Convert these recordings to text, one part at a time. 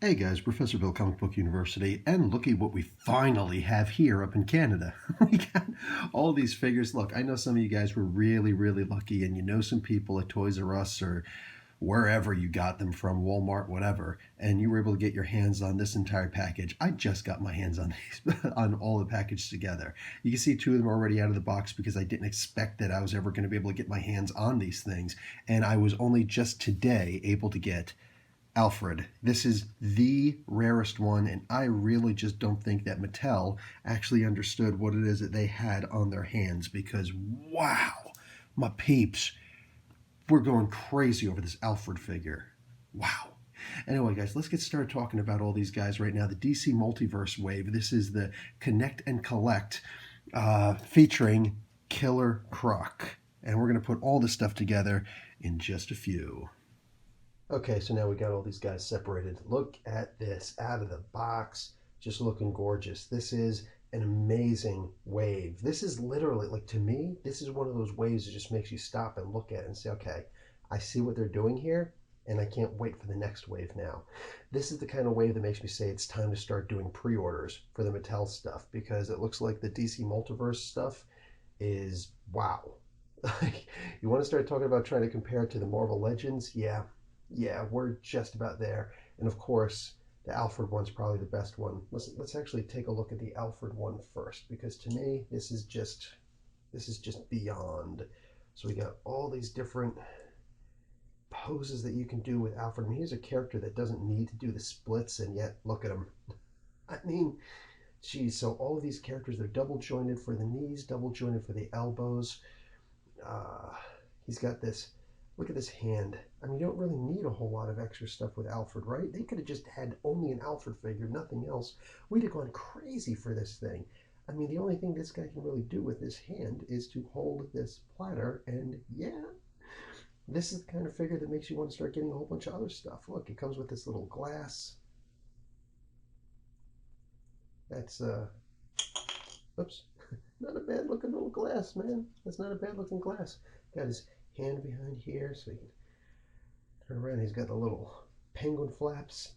Hey guys, Professor Bill, Comic Book University, and look at what we finally have here up in Canada. We got all these figures. Look, I know some of you guys were really lucky, and you know some people at Toys R Us or wherever you got them from, Walmart, whatever, and you were able to get your hands on this entire package. I just got my hands on these, on all the package together. You can see two of them already out of the box because I didn't expect that I was ever going to be able to get my hands on these things, and I was only just today able to get Alfred. This is the rarest one, and I really just don't think that Mattel actually understood what it is that they had on their hands because, wow, my peeps, we're going crazy over this Alfred figure. Wow. Anyway, guys, let's get started talking about all these guys right now. The DC Multiverse wave. This is the Connect and Collect featuring Killer Croc. And we're going to put all this stuff together in just a few. Okay, so now we got all these guys separated. Look at this out of the box, just looking gorgeous. This is an amazing wave. This is literally, like, to me, this is one of those waves that just makes you stop and look at it and say, okay, I see what they're doing here, and I can't wait for the next wave now. This is the kind of wave that makes me say it's time to start doing pre-orders for the Mattel stuff, because it looks like the DC Multiverse stuff is wow. You want to start talking about trying to compare it to the Marvel Legends? Yeah, we're just about there. And of course, the Alfred one's probably the best one. Let's actually take a look at the Alfred one first, because to me, this is just beyond. So we got all these different poses that you can do with Alfred. I mean, he's a character that doesn't need to do the splits, and yet look at him. I mean, geez, so all of these characters, they're double jointed for the knees, double jointed for the elbows. He's got this. Look at this hand. I mean, you don't really need a whole lot of extra stuff with Alfred, right? They could have just had only an Alfred figure, nothing else. We'd have gone crazy for this thing. I mean, the only thing this guy can really do with this hand is to hold this platter, and yeah, this is the kind of figure that makes you want to start getting a whole bunch of other stuff. Look, it comes with this little glass. That's, oops, not a bad looking little glass, man. That's not a bad looking glass. Got his hand behind here so he can turn around. He's got the little penguin flaps.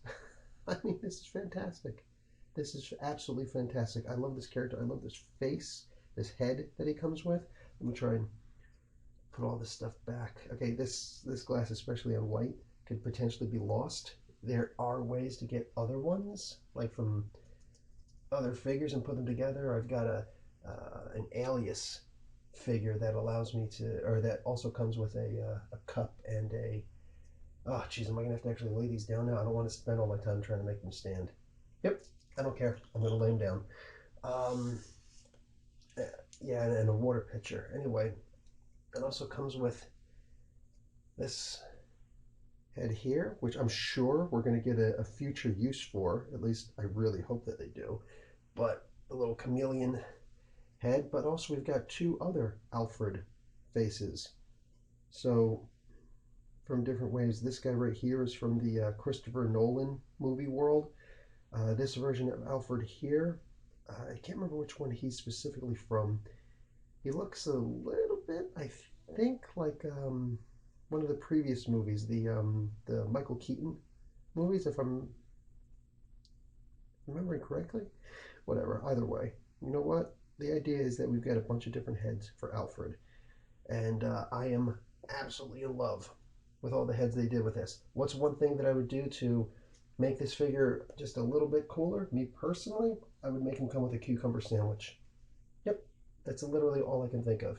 I mean, this is fantastic. This is absolutely fantastic. I love this character. I love this face, this head that he comes with. Let me try and put all this stuff back. Okay, this glass, especially on white, could potentially be lost. There are ways to get other ones, like from other figures, and put them together. I've got an alias figure that allows me to, or that also comes with a cup and a, oh geez, am I gonna have to actually lay these down now? I don't want to spend all my time trying to make them stand. Yep, I don't care. I'm gonna lay them down. Yeah, and a water pitcher. Anyway, it also comes with this head here, which I'm sure we're gonna get a future use for. At least I really hope that they do. But the little chameleon head, but also we've got two other Alfred faces. So from different ways, this guy right here is from the Christopher Nolan movie world. This version of Alfred here, I can't remember which one he's specifically from. He looks a little bit, I think, like one of the previous movies, the Michael Keaton movies, if I'm remembering correctly. Whatever, either way. You know what? The idea is that we've got a bunch of different heads for Alfred, and I am absolutely in love with all the heads they did with this. What's one thing that I would do to make this figure just a little bit cooler? Me personally, I would make him come with a cucumber sandwich. Yep, that's literally all I can think of.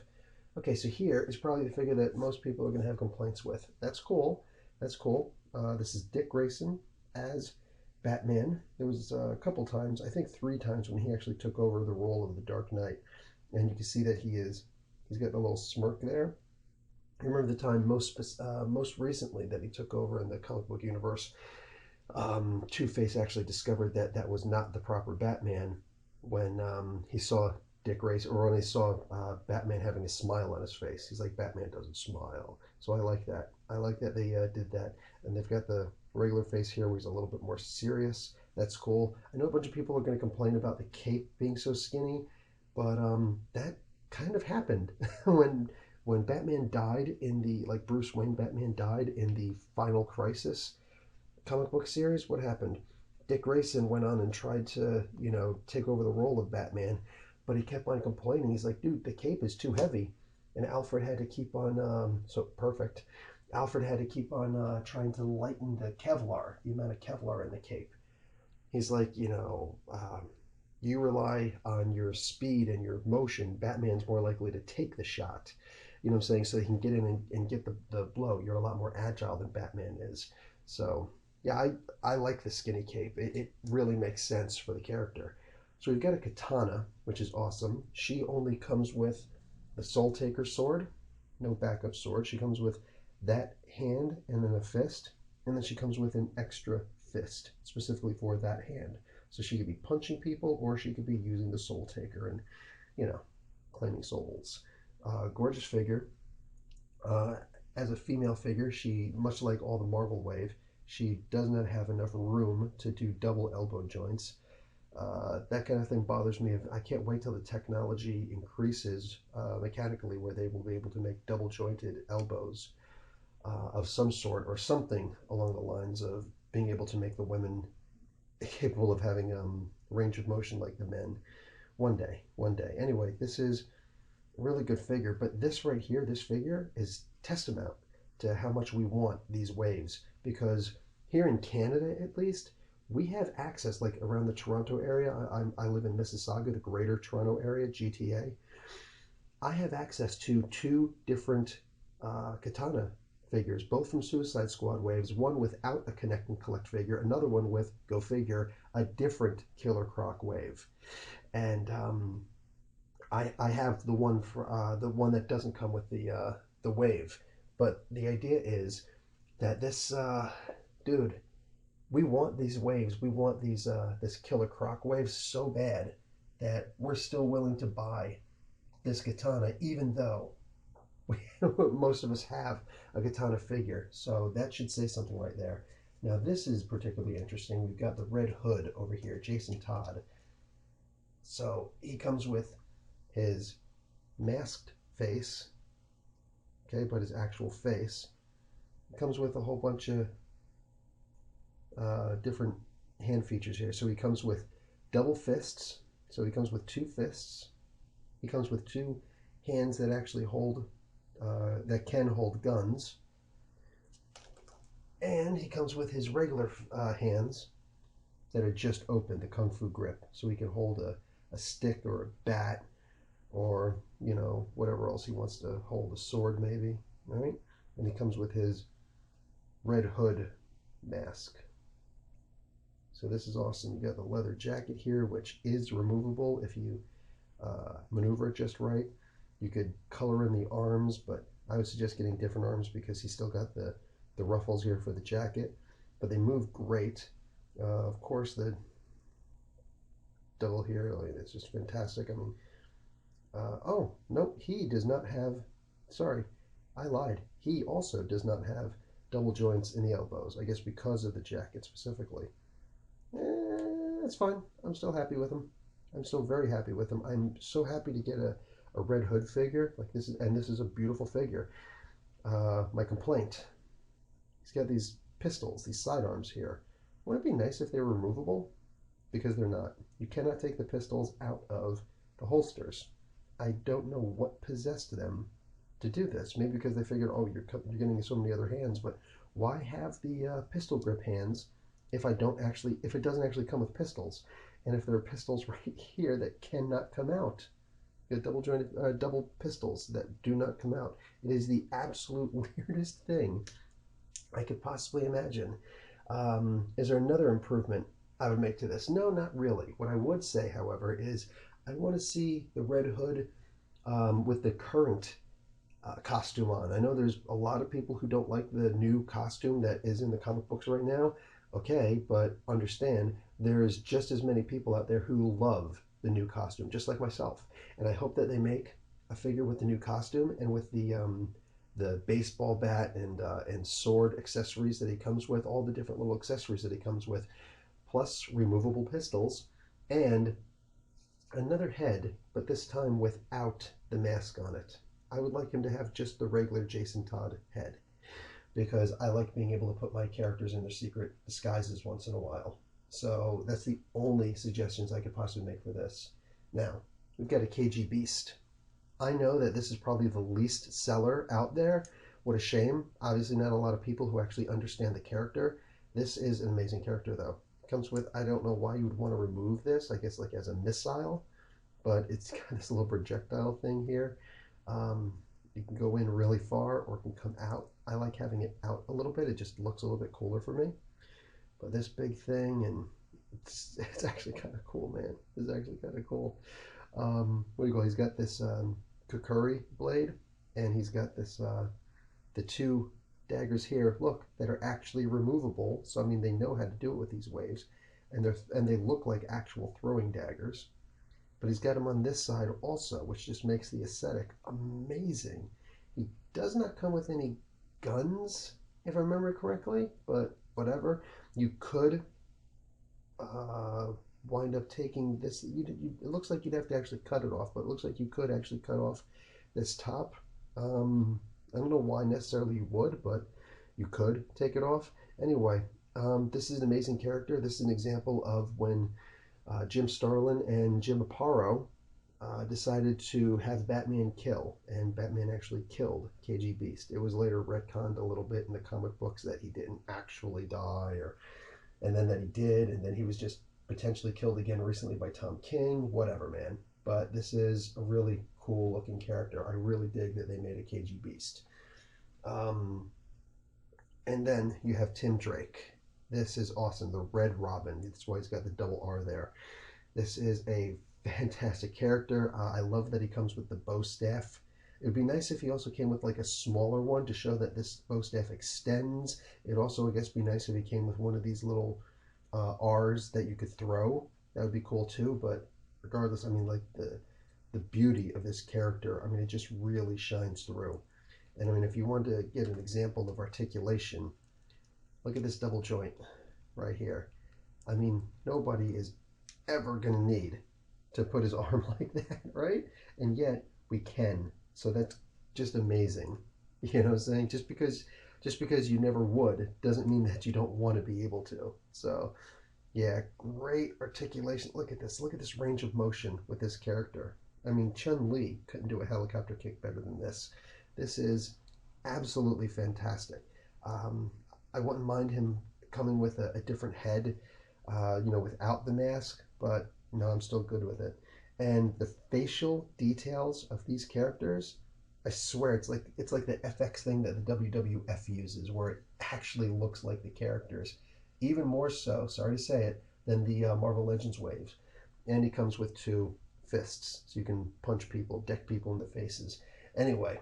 Okay, so here is probably the figure that most people are going to have complaints with. That's cool. That's cool. This is Dick Grayson as Batman. There was a couple times, I think 3 times, when he actually took over the role of the Dark Knight, and you can see that he's got a little smirk there. I remember the time most recently that he took over in the comic book universe. Two-Face actually discovered that that was not the proper Batman when he saw Dick Grayson, or when he saw Batman having a smile on his face. He's like, Batman doesn't smile. So I like that. I like that they did that, and they've got the regular face here where he's a little bit more serious. That's cool. I know a bunch of people are going to complain about the cape being so skinny, but that kind of happened when Batman died in the, like, Bruce Wayne Batman died in the Final Crisis comic book series. What happened? Dick Grayson went on and tried to, take over the role of Batman, but he kept on complaining. He's like, dude, the cape is too heavy. And Alfred had to keep on, so perfect. Alfred had to keep on trying to lighten the Kevlar, the amount of Kevlar in the cape. He's like, you rely on your speed and your motion. Batman's more likely to take the shot. You know what I'm saying? So he can get in and get the blow. You're a lot more agile than Batman is. So, yeah, I like the skinny cape. It really makes sense for the character. So we've got a katana, which is awesome. She only comes with the Soul Taker sword, no backup sword. She comes with that hand and then a fist, and then she comes with an extra fist specifically for that hand. So she could be punching people, or she could be using the Soul Taker and, claiming souls. Gorgeous figure. Uh, as a female figure, she, much like all the Marvel Wave, she does not have enough room to do double elbow joints. That kind of thing bothers me. I can't wait till the technology increases mechanically where they will be able to make double jointed elbows of some sort, or something along the lines of being able to make the women capable of having range of motion like the men. One day, one day. Anyway, this is a really good figure, but this right here, this figure is testament to how much we want these waves, because here in Canada at least, we have access, like around the Toronto area. I live in Mississauga, the greater Toronto area, GTA. I have access to two different Kitana figures, both from Suicide Squad waves, one without a connect and collect figure, another one with, go figure, a different Killer Croc wave. And I have the one for the one that doesn't come with the wave. But the idea is that this dude, we want these waves. We want these this Killer Croc wave so bad that we're still willing to buy this katana, even though we, most of us have a katana figure. So that should say something right there. Now this is particularly interesting. We've got the Red Hood over here, Jason Todd. So he comes with his masked face, okay, but his actual face. It comes with a whole bunch of different hand features here. So he comes with double fists. So he comes with two fists. He comes with two hands that actually hold, that can hold guns. And he comes with his regular hands that are just open, the Kung Fu grip. So he can hold a stick or a bat, or, whatever else he wants to hold, a sword maybe, right? And he comes with his Red Hood mask. So this is awesome. You got the leather jacket here, which is removable if you maneuver it just right. You could color in the arms, but I would suggest getting different arms because he's still got the ruffles here for the jacket. But they move great. Of course, the double here, it's just fantastic. I mean, oh, no, he does not have, sorry, I lied. He also does not have double joints in the elbows, I guess because of the jacket specifically. That's fine. I'm still happy with him. I'm still very happy with him. I'm so happy to get a Red Hood figure like this, and this is a beautiful figure. My complaint, he's got these pistols, these sidearms here. Wouldn't it be nice if they were removable? Because they're not. You cannot take the pistols out of the holsters. I don't know what possessed them to do this. Maybe because they figured, oh, you're getting so many other hands, but why have the pistol grip hands if it doesn't actually come with pistols? And if there are pistols right here that cannot come out, double pistols that do not come out. It is the absolute weirdest thing I could possibly imagine. Is there another improvement I would make to this? No, not really. What I would say, however, is I want to see the Red Hood with the current costume on. I know there's a lot of people who don't like the new costume that is in the comic books right now. Okay, but understand there's just as many people out there who love the new costume, just like myself. And I hope that they make a figure with the new costume and with the baseball bat and sword accessories that he comes with, all the different little accessories that he comes with, plus removable pistols, and another head, but this time without the mask on it. I would like him to have just the regular Jason Todd head, because I like being able to put my characters in their secret disguises once in a while. So that's the only suggestions I could possibly make for this. Now, we've got a KG Beast. I know that this is probably the least seller out there. What a shame. Obviously, not a lot of people who actually understand the character. This is an amazing character, though. It comes with, I don't know why you would want to remove this, I guess like as a missile, but it's got this little projectile thing here. Um, you can go in really far or it can come out. I like having it out a little bit. It just looks a little bit cooler for me. But this big thing, and it's actually kind of cool, man. It's actually kind of cool. What do you call? He's got this Kukuri blade, and he's got this the two daggers here. Look, that are actually removable. So I mean, they know how to do it with these waves, and they look like actual throwing daggers. But he's got them on this side also, which just makes the aesthetic amazing. He does not come with any guns, if I remember correctly, but whatever. You could uh, wind up taking this. It looks like you'd have to actually cut it off, but it looks like you could actually cut off this top. I don't know why necessarily you would, but you could take it off. Anyway, this is an amazing character. This is an example of when Jim Starlin and Jim Aparo decided to have Batman kill, and Batman actually killed KG Beast. It was later retconned a little bit in the comic books that he didn't actually die, or and then that he did, and then he was just potentially killed again recently by Tom King. Whatever, man. But this is a really cool looking character. I really dig that they made a KG Beast. Um, and then you have Tim Drake. This is awesome. The Red Robin. That's why he's got the double R there. This is a fantastic character. I love that he comes with the bow staff. It would be nice if he also came with like a smaller one to show that this bow staff extends. It'd also, I guess, be nice if he came with one of these little R's that you could throw. That would be cool too. But regardless, I mean, like the beauty of this character, I mean, it just really shines through. And I mean, if you want to get an example of articulation, look at this double joint right here. I mean, nobody is ever going to need to put his arm like that, right? And yet we can. So that's just amazing. You know what I'm saying? Just because you never would doesn't mean that you don't want to be able to. So yeah, great articulation. Look at this. Look at this range of motion with this character. I mean, Chun Li couldn't do a helicopter kick better than this. This is absolutely fantastic. Um, I wouldn't mind him coming with a different head, without the mask, but no, I'm still good with it. And the facial details of these characters, I swear it's like the FX thing that the WWF uses, where it actually looks like the characters, even more so. Sorry to say it, than the Marvel Legends waves. And he comes with two fists, so you can punch people, deck people in the faces. Anyway,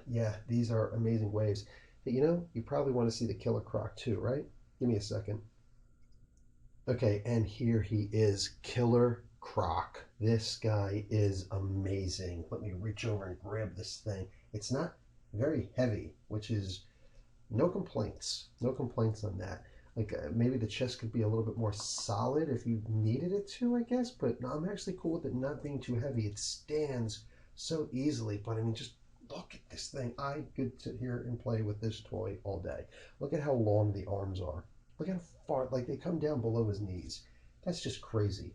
yeah, these are amazing waves. Hey, you probably want to see the Killer Croc too, right? Give me a second. Okay, and here he is, Killer Croc. This guy is amazing. Let me reach over and grab this thing. It's not very heavy, which is no complaints. No complaints on that. Like maybe the chest could be a little bit more solid if you needed it to, I guess. But no, I'm actually cool with it not being too heavy. It stands so easily. But I mean, just look at this thing. I could sit here and play with this toy all day. Look at how long the arms are. Look how far, like they come down below his knees. That's just crazy.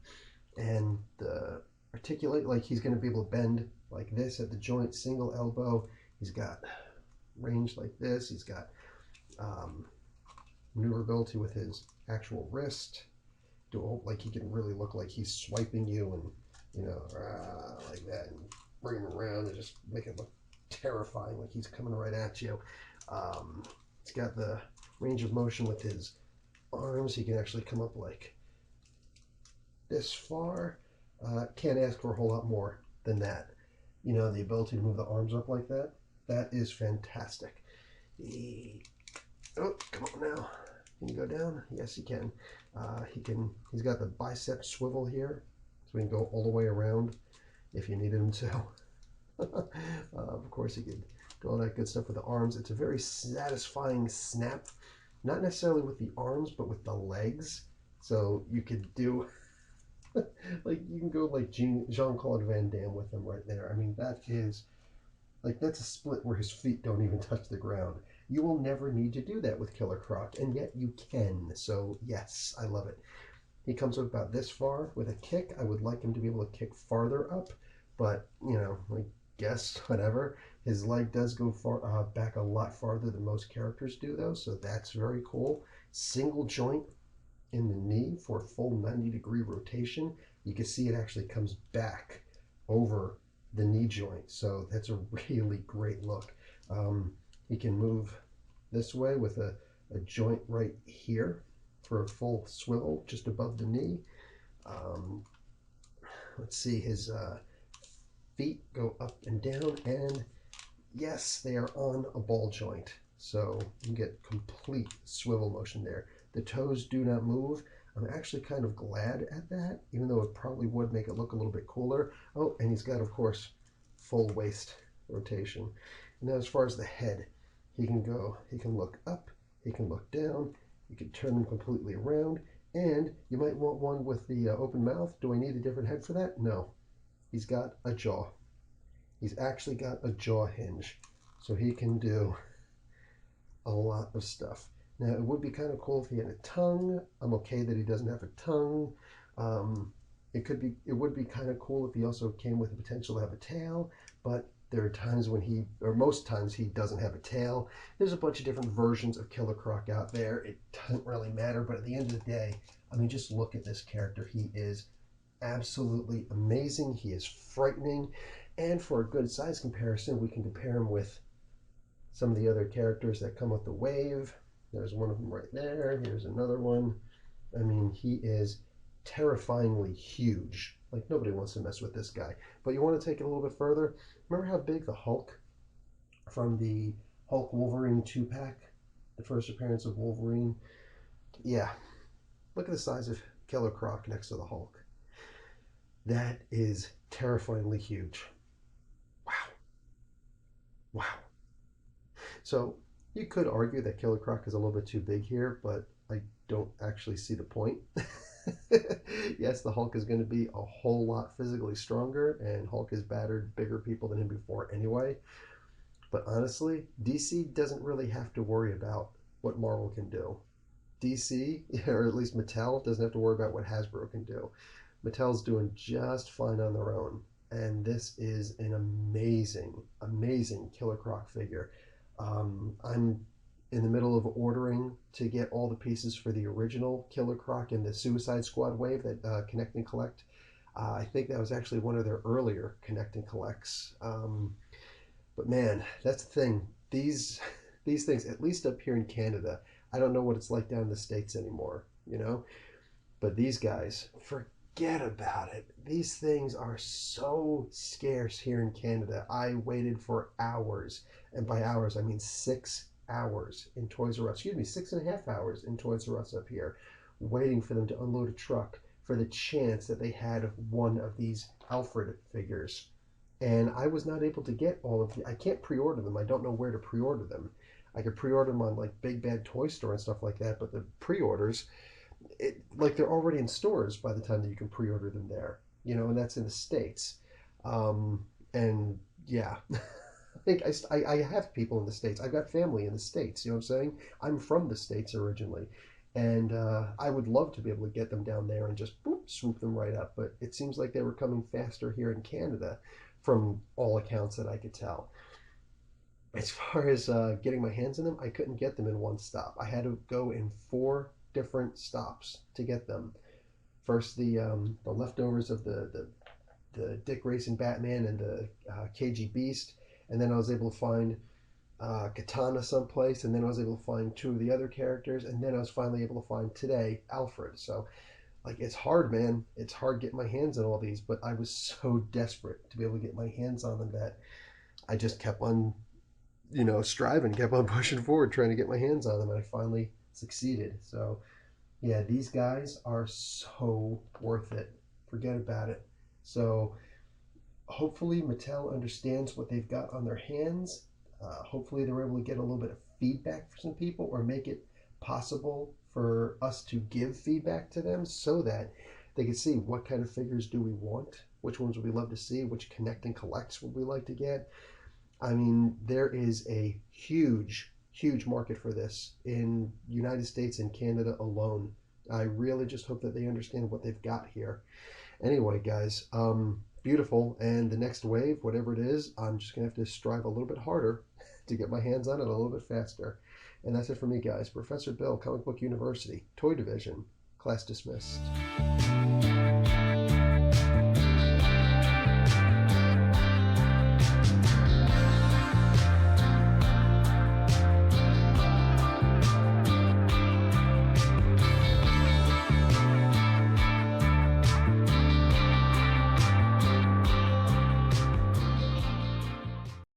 And the articulate, like he's going to be able to bend like this at the joint, single elbow. He's got range like this. He's got um, maneuverability with his actual wrist. Like he can really look like he's swiping you and like that, and bring him around and just make it look terrifying, like he's coming right at you. He's got the range of motion with his arms. He can actually come up like this far. Can't ask for a whole lot more than that. The ability to move the arms up like that, that is fantastic. Oh, come on now. Can you go down? Yes, he can. He's got the bicep swivel here, so he can go all the way around if you needed him to. Of course, he can do all that good stuff with the arms. It's a very satisfying snap, not necessarily with the arms, but with the legs. So you could do, like, you can go like Jean-Claude Van Damme with him right there. I mean, that's a split where his feet don't even touch the ground. You will never need to do that with Killer Croc, and yet you can. So yes, I love it. He comes up about this far with a kick. I would like him to be able to kick farther up, but I guess whatever. His leg does go back a lot farther than most characters do, though, so that's very cool. Single joint in the knee for a full 90-degree rotation. You can see it actually comes back over the knee joint, so that's a really great look. He can move this way with a joint right here for a full swivel just above the knee. Um, let's see, his feet go up and down, and yes, they are on a ball joint. So you get complete swivel motion there. The toes do not move. I'm actually kind of glad at that, even though it probably would make it look a little bit cooler. Oh, and he's got, of course, full waist rotation. Now, as far as the head, he can look up, he can look down, you can turn him completely around, and you might want one with the open mouth. Do I need a different head for that? No. He's got a jaw. He's actually got a jaw hinge, so he can do a lot of stuff. Now, it would be kind of cool if he had a tongue. I'm okay that he doesn't have a tongue. It would be kind of cool if he also came with the potential to have a tail, but there are times when most times he doesn't have a tail. There's a bunch of different versions of Killer Croc out there. It doesn't really matter, but at the end of the day, I mean, just look at this character. He is absolutely amazing. He is frightening. And for a good size comparison, we can compare him with some of the other characters that come with the wave. There's one of them right there. Here's another one. I mean, he is terrifyingly huge. Like, nobody wants to mess with this guy. But you want to take it a little bit further? Remember how big the Hulk from the Hulk Wolverine 2-pack, the first appearance of Wolverine? Yeah. Look at the size of Killer Croc next to the Hulk. That is terrifyingly huge. Wow. Wow. So you could argue that Killer Croc is a little bit too big here, but I don't actually see the point. Yes, the Hulk is going to be a whole lot physically stronger, and Hulk has battered bigger people than him before anyway. But honestly, DC doesn't really have to worry about what Marvel can do. DC, or at least Mattel, doesn't have to worry about what Hasbro can do. Mattel's doing just fine on their own. And this is an amazing, amazing Killer Croc figure. I'm in the middle of ordering to get all the pieces for the original Killer Croc and the Suicide Squad wave that Connect and Collect. I think that was actually one of their earlier Connect and Collects. But man, that's the thing. These things, at least up here in Canada, I don't know what it's like down in the States anymore, But these guys, forget about it. These things are so scarce here in Canada. I waited for hours, and by hours I mean 6 hours in Toys R Us. Excuse me, 6.5 hours in Toys R Us up here, waiting for them to unload a truck for the chance that they had one of these Alfred figures. And I was not able to get all of them. I can't pre-order them. I don't know where to pre-order them. I could pre-order them on like Big Bad Toy Store and stuff like that, but the pre-orders, they're already in stores by the time that you can pre-order them there, and that's in the States. And yeah, I have people in the States. I've got family in the States. You know what I'm saying? I'm from the States originally, and I would love to be able to get them down there and just boop, swoop them right up. But it seems like they were coming faster here in Canada, from all accounts that I could tell. As far as getting my hands on them, I couldn't get them in one stop. I had to go in 4 different stops to get them. First, the leftovers of the Dick Grayson Batman and the KG Beast, and then I was able to find Kitana someplace, and then I was able to find 2 of the other characters, and then I was finally able to find today Alfred. So, it's hard, man. It's hard getting my hands on all these, but I was so desperate to be able to get my hands on them that I just kept on, striving, kept on pushing forward, trying to get my hands on them, and I finally succeeded. So, yeah, these guys are so worth it. Forget about it. So, hopefully Mattel understands what they've got on their hands. Hopefully they're able to get a little bit of feedback for some people, or make it possible for us to give feedback to them so that they can see what kind of figures do we want, which ones would we love to see, which Connect and Collects would we like to get. I mean, there is a huge huge market for this in United States and Canada alone. I really just hope that they understand what they've got here. Anyway, guys, beautiful. And the next wave, whatever it is, I'm just going to have to strive a little bit harder to get my hands on it a little bit faster. And that's it for me, guys. Professor Bill, Comic Book University, Toy Division, class dismissed.